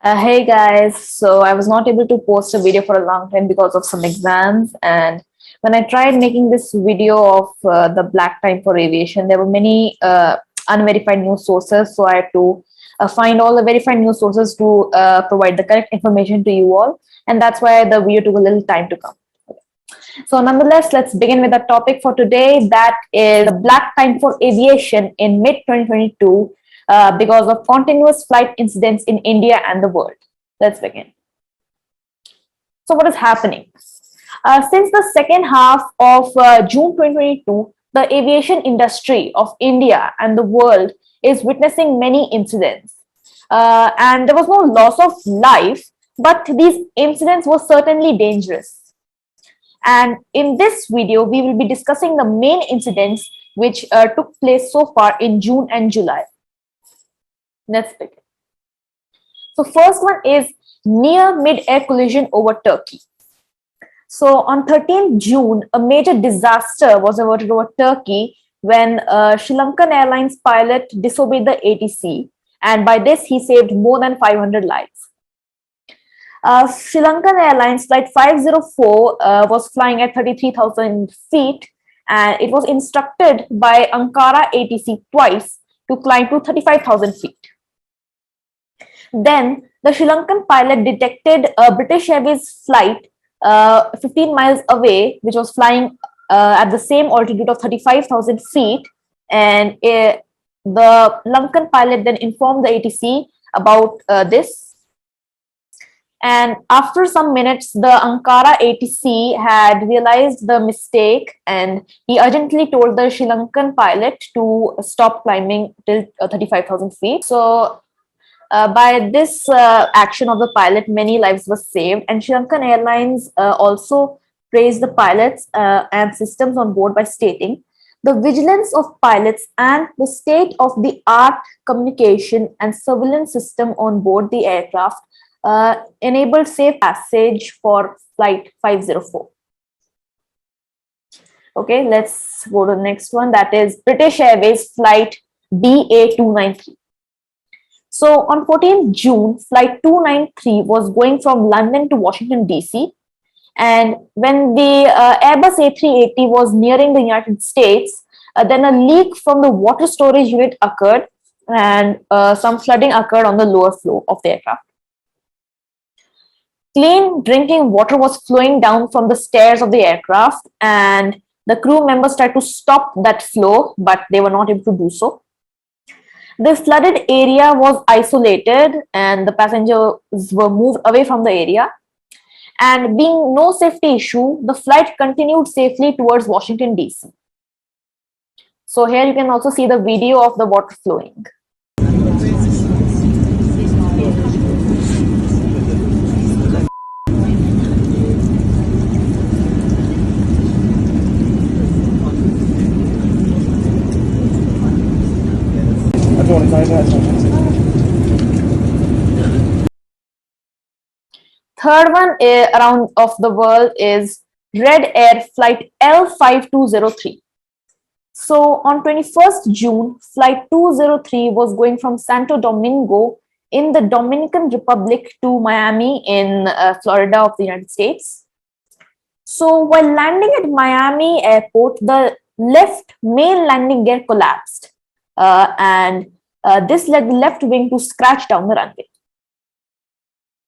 Hey guys, so I was not able to post a video for a long time because of some exams, and when I tried making this video of the black time for aviation, there were many unverified news sources, so I had to find all the verified news sources to provide the correct information to you all, and that's why the video took a little time to come. So nonetheless, let's begin with the topic for today, that is the black time for aviation in mid-2022 because of continuous flight incidents in India and the world. Let's begin. So what is happening? Since the second half of June 2022, the aviation industry of India and the world is witnessing many incidents. And there was no loss of life, but these incidents were certainly dangerous. And in this video, we will be discussing the main incidents which took place so far in June and July. Let's begin. So first one is near mid-air collision over Turkey. So on 13th June, a major disaster was averted over Turkey when Sri Lankan Airlines pilot disobeyed the ATC, and by this he saved more than 500 lives. Sri Lankan Airlines flight 504 was flying at 33,000 feet, and it was instructed by Ankara ATC twice to climb to 35,000 feet. Then the Sri Lankan pilot detected a British Airways flight 15 miles away, which was flying at the same altitude of 35,000 feet, and the Lankan pilot then informed the ATC about this. And after some minutes, the Ankara ATC had realized the mistake, and he urgently told the Sri Lankan pilot to stop climbing till 35,000 feet. So by this action of the pilot, many lives were saved, and Sri Lankan Airlines also praised the pilots and systems on board by stating, "The vigilance of pilots and the state-of-the-art communication and surveillance system on board the aircraft enabled safe passage for flight 504. Okay, let's go to the next one. That is British Airways flight BA293. So on 14th June, flight 293 was going from London to Washington, D.C. And when the Airbus A380 was nearing the United States, then a leak from the water storage unit occurred, and some flooding occurred on the lower floor of the aircraft. Clean drinking water was flowing down from the stairs of the aircraft, and the crew members tried to stop that flow, but they were not able to do so. The flooded area was isolated, and the passengers were moved away from the area. And being no safety issue, the flight continued safely towards Washington, D.C. So here you can also see the video of the water flowing. Third one around of the world is Red Air flight L5203. So on 21st June, flight 203 was going from Santo Domingo in the Dominican Republic to Miami in Florida of the United States. So while landing at Miami airport, the left main landing gear collapsed, and this led the left wing to scratch down the runway.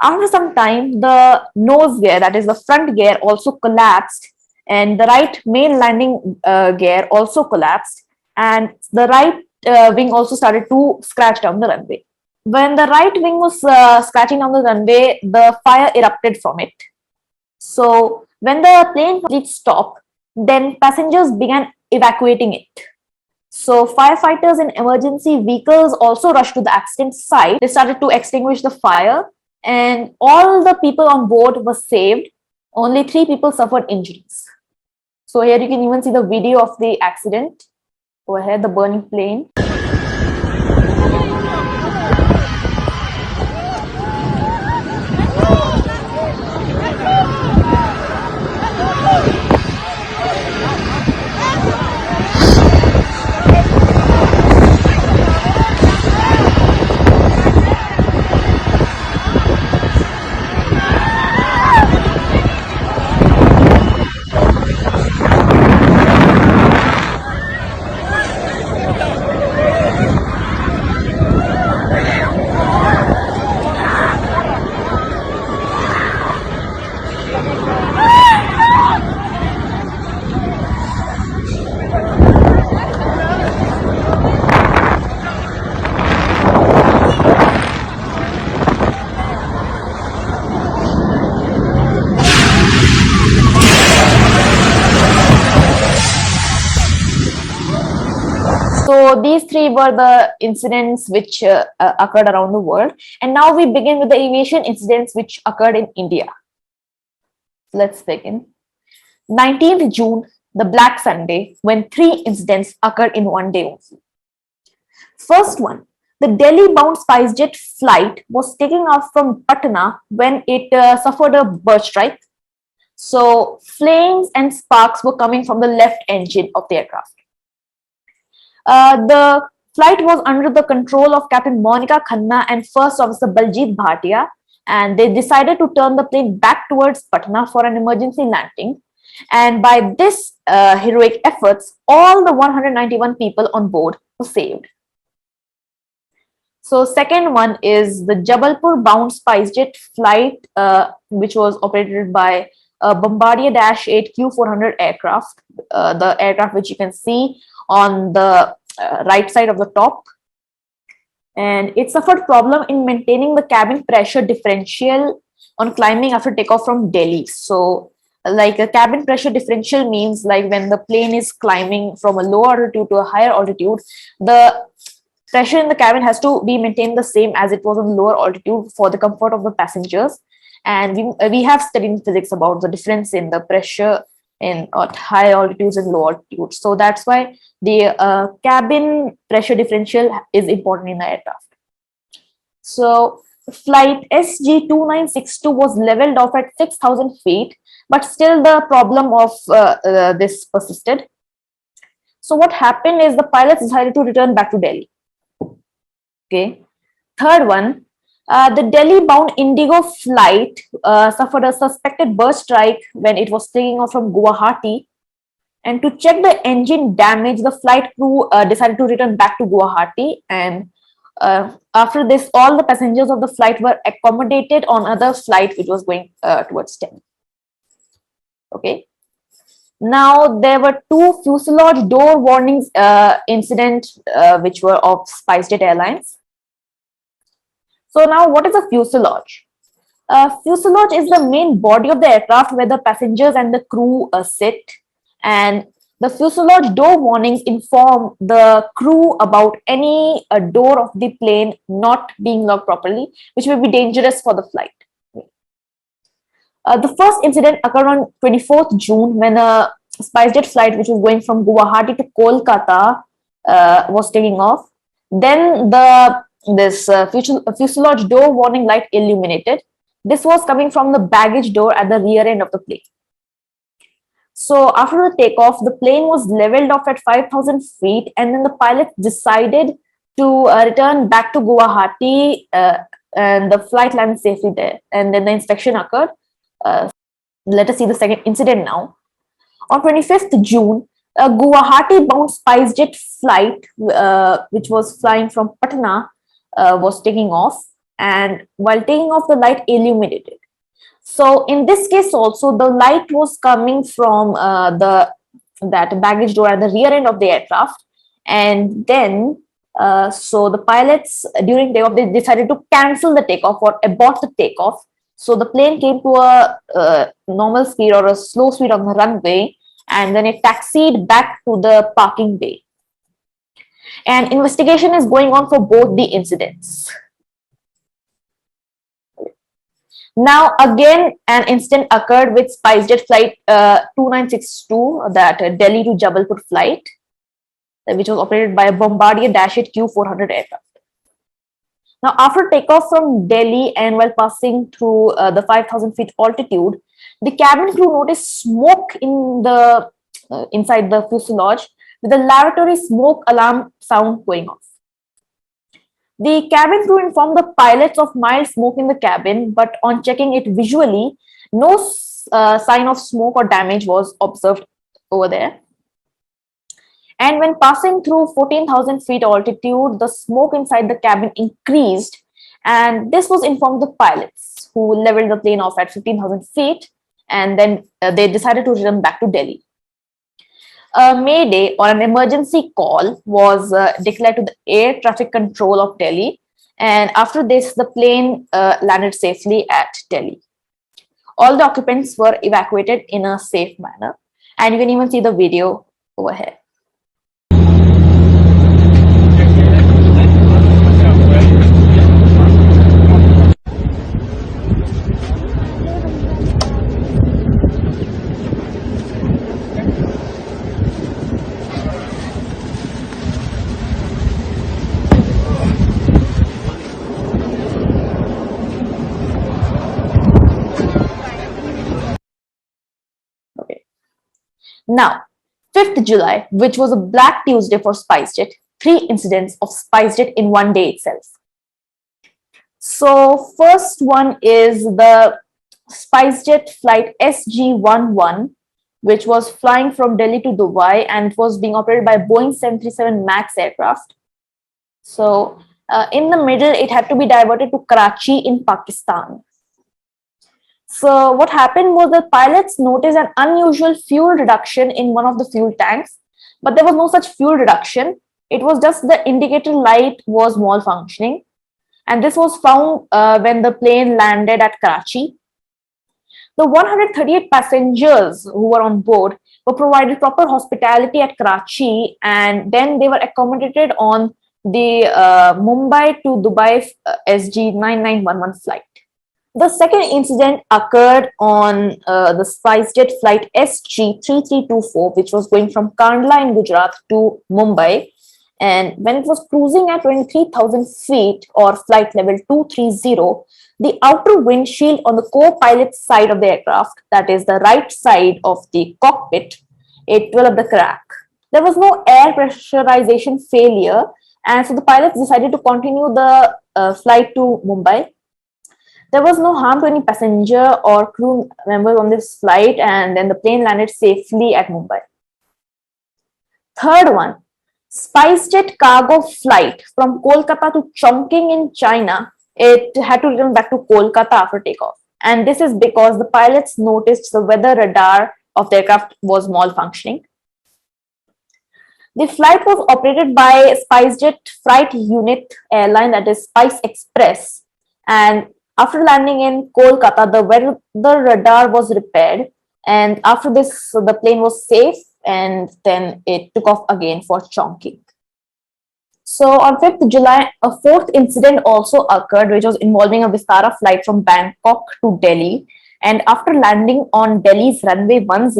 After some time, the nose gear, that is the front gear, also collapsed, and the right main landing gear also collapsed, and the right wing also started to scratch down the runway. When the right wing was scratching down the runway, the fire erupted from it. So when the plane completely stopped, then passengers began evacuating it. So firefighters and emergency vehicles also rushed to the accident site. They started to extinguish the fire, and all the people on board were saved. Only 3 people suffered injuries. So here you can even see the video of the accident. Go ahead, the burning plane. So these three were the incidents which occurred around the world. And now we begin with the aviation incidents which occurred in India. Let's begin. 19th June, the Black Sunday, when three incidents occurred in one day only. First one, the Delhi-bound SpiceJet flight was taking off from Patna when it suffered a bird strike. So flames and sparks were coming from the left engine of the aircraft. The flight was under the control of Captain Monica Khanna and First Officer Baljit Bhatia, and they decided to turn the plane back towards Patna for an emergency landing. And by this heroic efforts, all the 191 people on board were saved. So second one is the Jabalpur-bound SpiceJet flight, which was operated by Bombardier Dash 8 Q400 aircraft, the aircraft which you can see on the right side of the top. And it suffered problem in maintaining the cabin pressure differential on climbing after takeoff from Delhi. So like a cabin pressure differential means like when the plane is climbing from a low altitude to a higher altitude, the pressure in the cabin has to be maintained the same as it was on lower altitude for the comfort of the passengers. And we have studied in physics about the difference in the pressure in at high altitudes and low altitudes. So that's why the cabin pressure differential is important in the aircraft. So flight SG2962 was leveled off at 6,000 feet, but still the problem of this persisted. So what happened is the pilots decided to return back to Delhi. Okay. Third one, the Delhi-bound Indigo flight suffered a suspected bird strike when it was taking off from Guwahati. And to check the engine damage, the flight crew decided to return back to Guwahati. And after this, all the passengers of the flight were accommodated on other flight which was going towards Delhi. Okay. Now there were two fuselage door warnings incident which were of SpiceJet Airlines. So now what is a fuselage? Fuselage is the main body of the aircraft where the passengers and the crew sit, and the fuselage door warnings inform the crew about any door of the plane not being locked properly, which may be dangerous for the flight. The first incident occurred on 24th June when a SpiceJet flight which was going from Guwahati to Kolkata was taking off. Then this fuselage door warning light illuminated. This was coming from the baggage door at the rear end of the plane. So after the takeoff, the plane was leveled off at 5,000 feet, and then the pilots decided to return back to Guwahati, and the flight landed safely there. And then the inspection occurred. Let us see the second incident now. On 25th June, a Guwahati-bound SpiceJet flight, which was flying from Patna, was taking off, and while taking off, the light illuminated. So in this case also, the light was coming from that baggage door at the rear end of the aircraft, and then so the pilots during takeoff, they decided to cancel the takeoff or abort the takeoff. So the plane came to a normal speed or a slow speed on the runway, and then it taxied back to the parking bay. And investigation is going on for both the incidents. Now again, an incident occurred with SpiceJet flight 2962, that Delhi to Jabalpur flight, which was operated by a Bombardier Dash 8 Q400 aircraft. Now, after takeoff from Delhi and while passing through the 5,000 feet altitude, the cabin crew noticed smoke in the inside the fuselage, with a lavatory smoke alarm sound going off. The cabin crew informed the pilots of mild smoke in the cabin, but on checking it visually, no sign of smoke or damage was observed over there. And when passing through 14,000 feet altitude, the smoke inside the cabin increased, and this was informed the pilots, who leveled the plane off at 15,000 feet, and then they decided to return back to Delhi. A mayday or an emergency call was declared to the air traffic control of Delhi, and after this, the plane landed safely at Delhi. All the occupants were evacuated in a safe manner, and you can even see the video over here. Now, 5th July, which was a Black Tuesday for SpiceJet, 3 incidents of SpiceJet in one day itself. So, first one is the SpiceJet flight SG-11, which was flying from Delhi to Dubai and was being operated by Boeing 737 MAX aircraft. So, in the middle, it had to be diverted to Karachi in Pakistan. So what happened was the pilots noticed an unusual fuel reduction in one of the fuel tanks, but there was no such fuel reduction. It was just the indicator light was malfunctioning. And this was found when the plane landed at Karachi. The 138 passengers who were on board were provided proper hospitality at Karachi, and then they were accommodated on the Mumbai to Dubai SG 9911 flight. The second incident occurred on the SpiceJet flight SG-3324, which was going from Kandla in Gujarat to Mumbai. And when it was cruising at 23,000 feet or flight level 230, the outer windshield on the co-pilot side of the aircraft, that is the right side of the cockpit, it developed a crack. There was no air pressurization failure, and so the pilots decided to continue the flight to Mumbai. There was no harm to any passenger or crew members on this flight, and then the plane landed safely at Mumbai. Third one, SpiceJet cargo flight from Kolkata to Chongqing in China. It had to return back to Kolkata after takeoff. And this is because the pilots noticed the weather radar of the aircraft was malfunctioning. The flight was operated by SpiceJet freight unit airline, that is Spice Express. And after landing in Kolkata, the weather radar was repaired. And after this, the plane was safe, and then it took off again for Chongqing. So on 5th July, a fourth incident also occurred, which was involving a Vistara flight from Bangkok to Delhi. And after landing on Delhi's runway 10,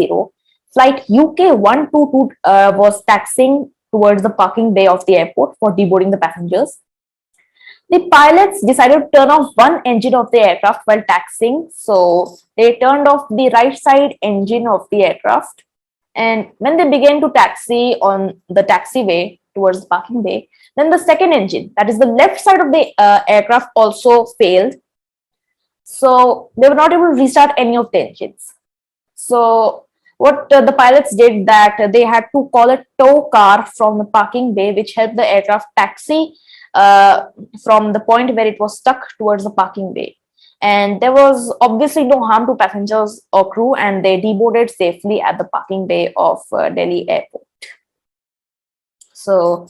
flight UK 122 was taxiing towards the parking bay of the airport for deboarding the passengers. The pilots decided to turn off one engine of the aircraft while taxiing. So they turned off the right side engine of the aircraft. And when they began to taxi on the taxiway towards the parking bay, then the second engine, that is the left side of the aircraft, also failed. So they were not able to restart any of the engines. So what the pilots did, that they had to call a tow car from the parking bay, which helped the aircraft taxi from the point where it was stuck towards the parking bay. And there was obviously no harm to passengers or crew, and they deboarded safely at the parking bay of Delhi airport. So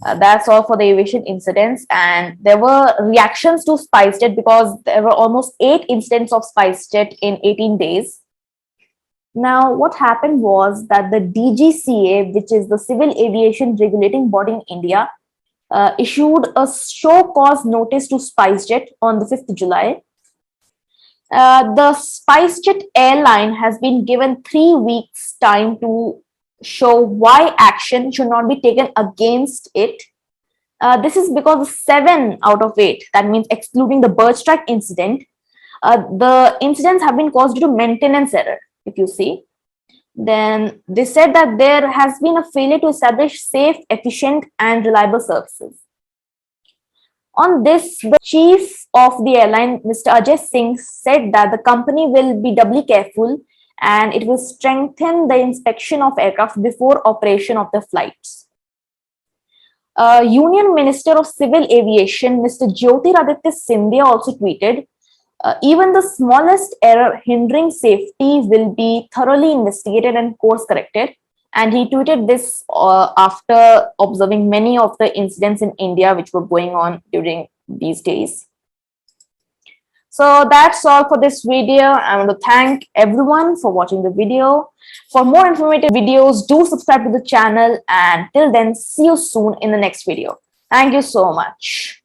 that's all for the aviation incidents. And there were reactions to SpiceJet because there were almost 8 incidents of SpiceJet in 18 days. Now, what happened was that the DGCA, which is the civil aviation regulating body in India, issued a show cause notice to SpiceJet on the 5th July. The SpiceJet airline has been given 3 weeks time to show why action should not be taken against it. This is because 7 out of 8, that means excluding the bird strike incident, the incidents have been caused due to maintenance error, if you see. Then they said that there has been a failure to establish safe, efficient, and reliable services. On this, the chief of the airline, Mr. Ajay Singh, said that the company will be doubly careful and it will strengthen the inspection of aircraft before operation of the flights. Union Minister of Civil Aviation, Mr. Jyotiraditya Scindia, also tweeted, even the smallest error hindering safety will be thoroughly investigated and course corrected. And he tweeted this after observing many of the incidents in India which were going on during these days. So that's all for this video. I want to thank everyone for watching the video. For more informative videos, do subscribe to the channel, and till then, see you soon in the next video. Thank you so much.